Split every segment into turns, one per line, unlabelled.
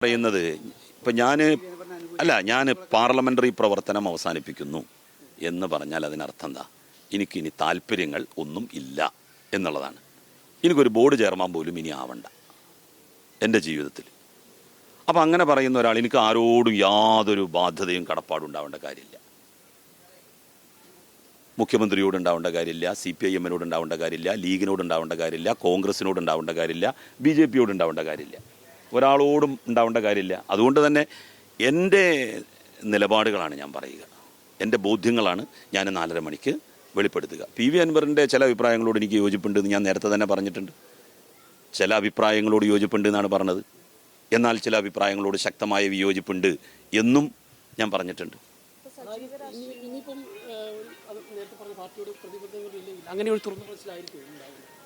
പറയുന്നത് ഇപ്പം ഞാൻ പാർലമെൻ്ററി പ്രവർത്തനം അവസാനിപ്പിക്കുന്നു എന്ന് പറഞ്ഞാൽ അതിനർത്ഥം എന്താ? എനിക്കിനി താല്പര്യങ്ങൾ ഒന്നും ഇല്ല എന്നുള്ളതാണ്. എനിക്കൊരു ബോർഡ് ചെയർമാൻ പോലും ഇനി ആവണ്ട എൻ്റെ ജീവിതത്തിൽ. അപ്പം അങ്ങനെ പറയുന്ന ഒരാൾ എനിക്ക് ആരോടും യാതൊരു ബാധ്യതയും കടപ്പാടും ഉണ്ടാവേണ്ട കാര്യമില്ല. മുഖ്യമന്ത്രിയോട് ഉണ്ടാവേണ്ട കാര്യമില്ല, CPIM ഉണ്ടാവേണ്ട കാര്യമില്ല, ലീഗിനോട് ഉണ്ടാവേണ്ട കാര്യമില്ല, കോൺഗ്രസിനോട് ഉണ്ടാവേണ്ട കാര്യമില്ല, BJP ഉണ്ടാവേണ്ട കാര്യമില്ല, ഒരാളോടും ഉണ്ടാവേണ്ട കാര്യമില്ല. അതുകൊണ്ട് തന്നെ എൻ്റെ നിലപാടുകളാണ് ഞാൻ പറയുക, എൻ്റെ ബോധ്യങ്ങളാണ് ഞാൻ 4:30 മണിക്ക് വെളിപ്പെടുത്തുക. PV അൻവറിൻ്റെ ചില അഭിപ്രായങ്ങളോട് എനിക്ക് യോജിപ്പുണ്ട് എന്ന് ഞാൻ നേരത്തെ തന്നെ പറഞ്ഞിട്ടുണ്ട്. ചില അഭിപ്രായങ്ങളോട് യോജിപ്പുണ്ട് എന്നാണ് പറഞ്ഞത്. എന്നാൽ ചില അഭിപ്രായങ്ങളോട് ശക്തമായ വിയോജിപ്പുണ്ട് എന്നും ഞാൻ പറഞ്ഞിട്ടുണ്ട്.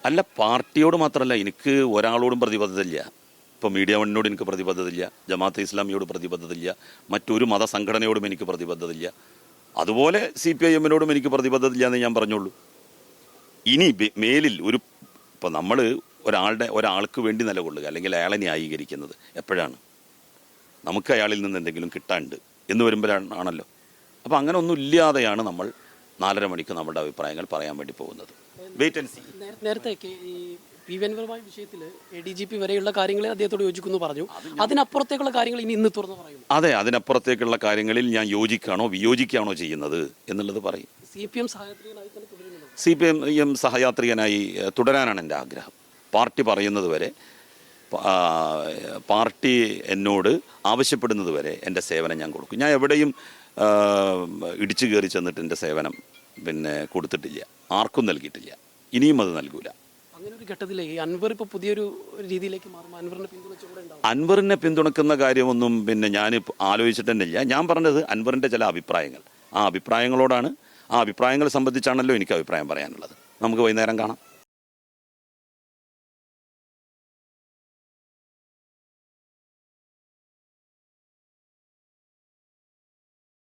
അല്ല, പാർട്ടിയോട് മാത്രമല്ല, എനിക്ക് ഒരാളോടും പ്രതിബദ്ധതയില്ല. ഇപ്പോൾ മീഡിയ വണ്ണിനോട് എനിക്ക് പ്രതിബദ്ധതയില്ല, ജമാഅത്തെ ഇസ്ലാമിയോട് പ്രതിബദ്ധതയില്ല, മറ്റൊരു മതസംഘടനയോടും എനിക്ക് പ്രതിബദ്ധതയില്ല. അതുപോലെ CPIM എനിക്ക് പ്രതിബദ്ധതയില്ല എന്ന് ഞാൻ പറഞ്ഞുള്ളൂ. ഇനി മേലിൽ ഇപ്പോൾ നമ്മൾ ഒരാൾക്ക് വേണ്ടി നിലകൊള്ളുക അല്ലെങ്കിൽ അയാളെ ന്യായീകരിക്കുന്നത് എപ്പോഴാണ്? നമുക്ക് അയാളിൽ നിന്ന് എന്തെങ്കിലും കിട്ടാണ്ട് എന്ന് വരുമ്പോഴാണല്ലോ. അപ്പോൾ അങ്ങനെ ഒന്നും ഇല്ലാതെയാണ് നമ്മൾ 4:30 മണിക്ക് നമ്മുടെ അഭിപ്രായങ്ങൾ പറയാൻ വേണ്ടി പോകുന്നത്. Wait and see.
നേരത്തെ ഈ PV അൻവറുമായി വിഷയത്തിൽ ADGP വരെയുള്ള കാര്യങ്ങളെ അദ്ദേഹത്തോട് യോജിക്കുന്നു പറഞ്ഞു. അതിനപ്പുറത്തേക്കുള്ള കാര്യങ്ങൾ ഇന്ന് തുറന്നു പറയും.
അതെ, അതിനപ്പുറത്തേക്കുള്ള കാര്യങ്ങളിൽ ഞാൻ യോജിക്കുകയാണോ വിയോജിക്കുകയാണോ ചെയ്യുന്നത് എന്നുള്ളത് പറയും.
CPM സഹയാത്രികനായി തന്നെ തുടരുന്നു.
CPIM സഹയാത്രികനായി തുടരാനാണ് എൻ്റെ ആഗ്രഹം. പാർട്ടി പറയുന്നത് വരെ, പാർട്ടി എന്നോട് ആവശ്യപ്പെടുന്നത് വരെ എൻ്റെ സേവനം ഞാൻ കൊടുക്കും. ഞാൻ എവിടെയും ഇടിച്ചു കയറി ചെന്നിട്ട് എൻ്റെ സേവനം കൊടുത്തിട്ടില്ല, ആർക്കും നൽകിയിട്ടില്ല, ഇനിയും അത് നൽകൂല.
അങ്ങനെ ഒരു ഘട്ടത്തിൽ അൻവർ ഇപ്പോൾ പുതിയൊരു രീതിയിലേക്ക് മാറും,
അൻവറിനെ പിന്തുണക്കുന്ന കാര്യമൊന്നും ഞാൻ ആലോചിച്ചിട്ട് തന്നെ ഇല്ല. ഞാൻ പറഞ്ഞത് അൻവറിൻ്റെ ചില അഭിപ്രായങ്ങൾ, ആ അഭിപ്രായങ്ങളോടാണ്, ആ അഭിപ്രായങ്ങൾ സംബന്ധിച്ചാണല്ലോ എനിക്ക് അഭിപ്രായം പറയാനുള്ളത്. നമുക്ക് വൈകുന്നേരം കാണാം.